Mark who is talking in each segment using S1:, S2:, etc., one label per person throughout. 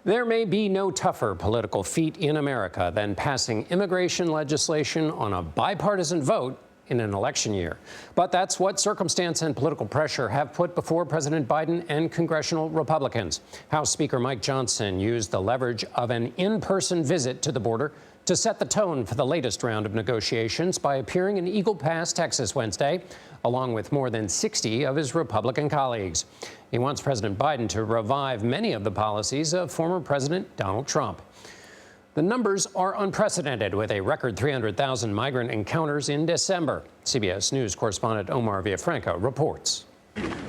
S1: There may be no tougher political feat in America than passing immigration legislation on a bipartisan vote in an election year. But that's what circumstance and political pressure have put before President Biden and congressional Republicans. House Speaker Mike Johnson used the leverage of an in-person visit to the border to set the tone for the latest round of negotiations by appearing in Eagle Pass, Texas, Wednesday, along with more than 60 of his Republican colleagues. He wants President Biden to revive many of the policies of former President Donald Trump. The numbers are unprecedented, with a record 300,000 migrant encounters in December. CBS News correspondent Omar Villafranca reports.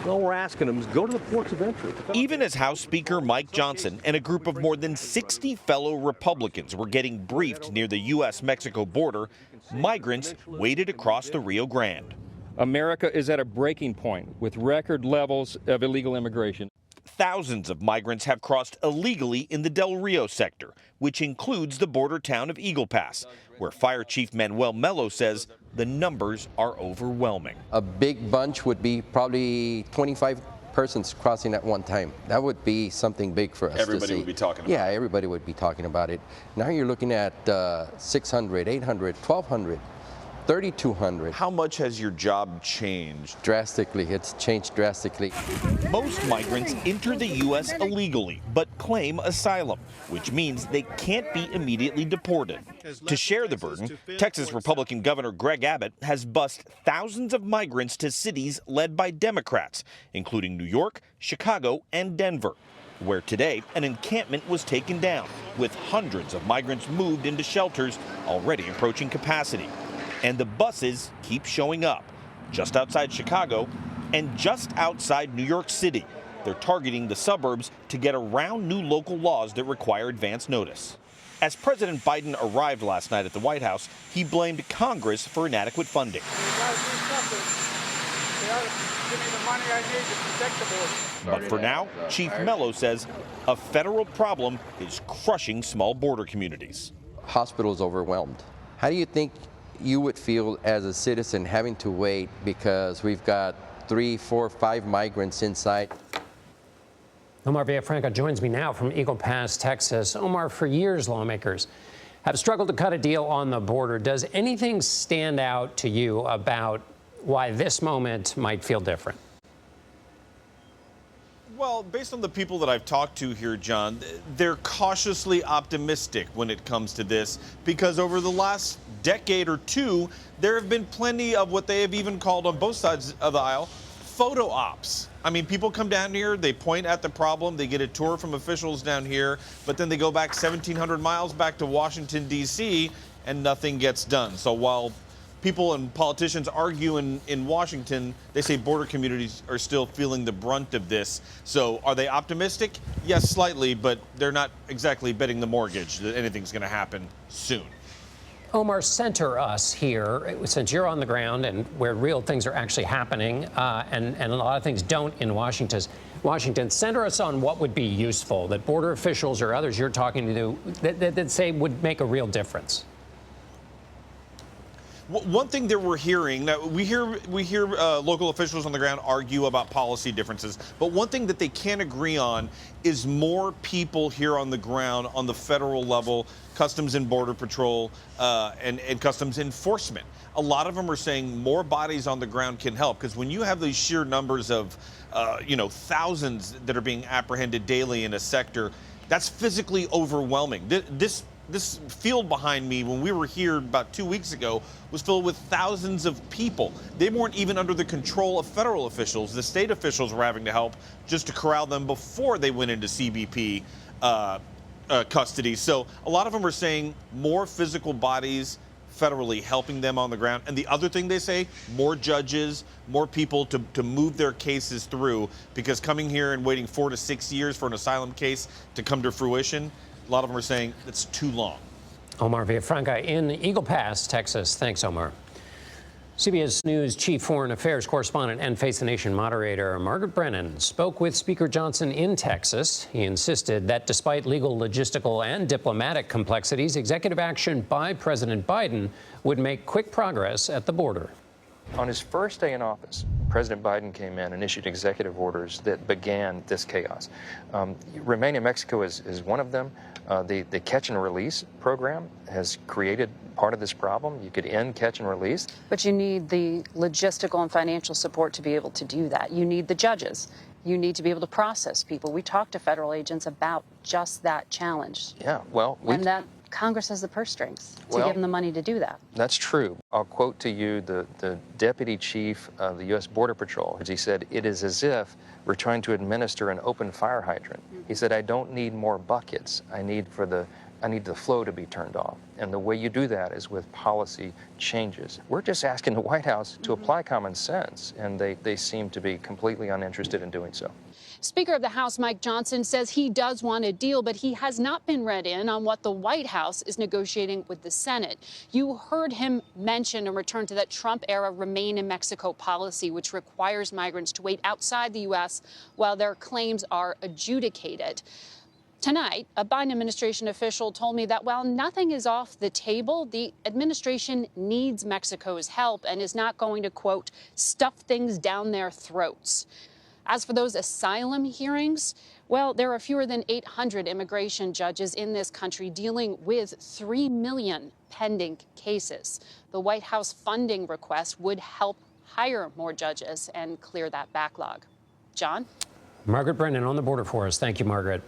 S2: All we're asking them is go to the ports of entry.
S3: Even as House Speaker Mike Johnson and a group of more than 60 fellow Republicans were getting briefed near the U.S.-Mexico border, migrants waded across the Rio Grande.
S4: America is at a breaking point with record levels of illegal immigration.
S3: Thousands of migrants have crossed illegally in the Del Rio sector, which includes the border town of Eagle Pass, where Fire Chief Manuel Mello says the numbers are overwhelming.
S5: A big bunch would be probably 25 persons crossing at one time. That would be something big for us to see.
S6: Everybody would be talking about it.
S5: Yeah, everybody would be talking about it. Now you're looking at 600, 800, 1,200. 3,200.
S6: How much has your job changed?
S5: Drastically. It's changed drastically.
S3: Most migrants enter the U.S. illegally, but claim asylum, which means they can't be immediately deported. To share the burden, Texas Republican Governor Greg Abbott has bused thousands of migrants to cities led by Democrats, including New York, Chicago, and Denver, where today an encampment was taken down, with hundreds of migrants moved into shelters already approaching capacity. And the buses keep showing up just outside Chicago and just outside New York City. They're targeting the suburbs to get around new local laws that require advance notice. As President Biden arrived last night at the White House, he blamed Congress for inadequate funding. But for now, Chief Mello says a federal problem is crushing small border communities.
S5: Hospitals overwhelmed. How do you think you would feel as a citizen having to wait because we've got 3, 4, 5 migrants inside?
S1: Omar Villafranca joins me now from Eagle Pass, Texas. Omar, for years, lawmakers have struggled to cut a deal on the border. Does anything stand out to you about why this moment might feel different?
S6: Well, based on the people that I've talked to here, John, they're cautiously optimistic when it comes to this, because over the last decade or two, there have been plenty of what they have even called on both sides of the aisle photo ops. I mean, people come down here, they point at the problem, they get a tour from officials down here, but then they go back 1,700 miles back to Washington, D.C., and nothing gets done. So while people and politicians argue in Washington, they say border communities are still feeling the brunt of this. So are they optimistic? Yes, slightly, but they're not exactly betting the mortgage that anything's going to happen soon.
S1: Omar, center us here, since you're on the ground and where real things are actually happening, and a lot of things don't in Washington. Center us on what would be useful that border officials or others you're talking to that say would make a real difference.
S6: One thing that we're hearing, now we hear local officials on the ground argue about policy differences, but one thing that they can't agree on is more people here on the ground on the federal level, Customs and Border Patrol and Customs Enforcement. A lot of them are saying more bodies on the ground can help, because when you have these sheer numbers of thousands that are being apprehended daily in a sector, that's physically overwhelming. This field behind me, when we were here about 2 weeks ago, was filled with thousands of people. They weren't even under the control of federal officials. The state officials were having to help just to corral them before they went into CBP custody. So a lot of them are saying more physical bodies federally helping them on the ground. And the other thing they say, more judges, more people to move their cases through, because coming here and waiting 4 to 6 years for an asylum case to come to fruition, a lot of them are saying it's too long.
S1: Omar Villafranca in Eagle Pass, Texas. Thanks, Omar. CBS News Chief Foreign Affairs Correspondent and Face the Nation moderator Margaret Brennan spoke with Speaker Johnson in Texas. He insisted that despite legal, logistical, and diplomatic complexities, executive action by President Biden would make quick progress at the border.
S4: On his first day in office, President Biden came in and issued executive orders that began this chaos. Remain in Mexico is one of them. The catch and release program has created part of this problem. You could end catch and release.
S7: But you need the logistical and financial support to be able to do that. You need the judges. You need to be able to process people. We talked to federal agents about just that challenge.
S4: Yeah, well,
S7: and that Congress has the purse strings to give them the money to do that.
S4: That's true. I'll quote to you the deputy chief of the U.S. Border Patrol. He said, "It is as if we're trying to administer an open fire hydrant." He said, "I don't need more buckets. I need the flow to be turned off." And the way you do that is with policy changes. We're just asking the White House to apply common sense, and they seem to be completely uninterested in doing so.
S8: Speaker of the House Mike Johnson says he does want a deal, but he has not been read in on what the White House is negotiating with the Senate. You heard him mention a return to that Trump-era Remain in Mexico policy, which requires migrants to wait outside the U.S. while their claims are adjudicated. Tonight, a Biden administration official told me that while nothing is off the table, the administration needs Mexico's help and is not going to, quote, stuff things down their throats. As for those asylum hearings, well, there are fewer than 800 immigration judges in this country dealing with 3 million pending cases. The White House funding request would help hire more judges and clear that backlog. John?
S1: Margaret Brennan on the border for us. Thank you, Margaret.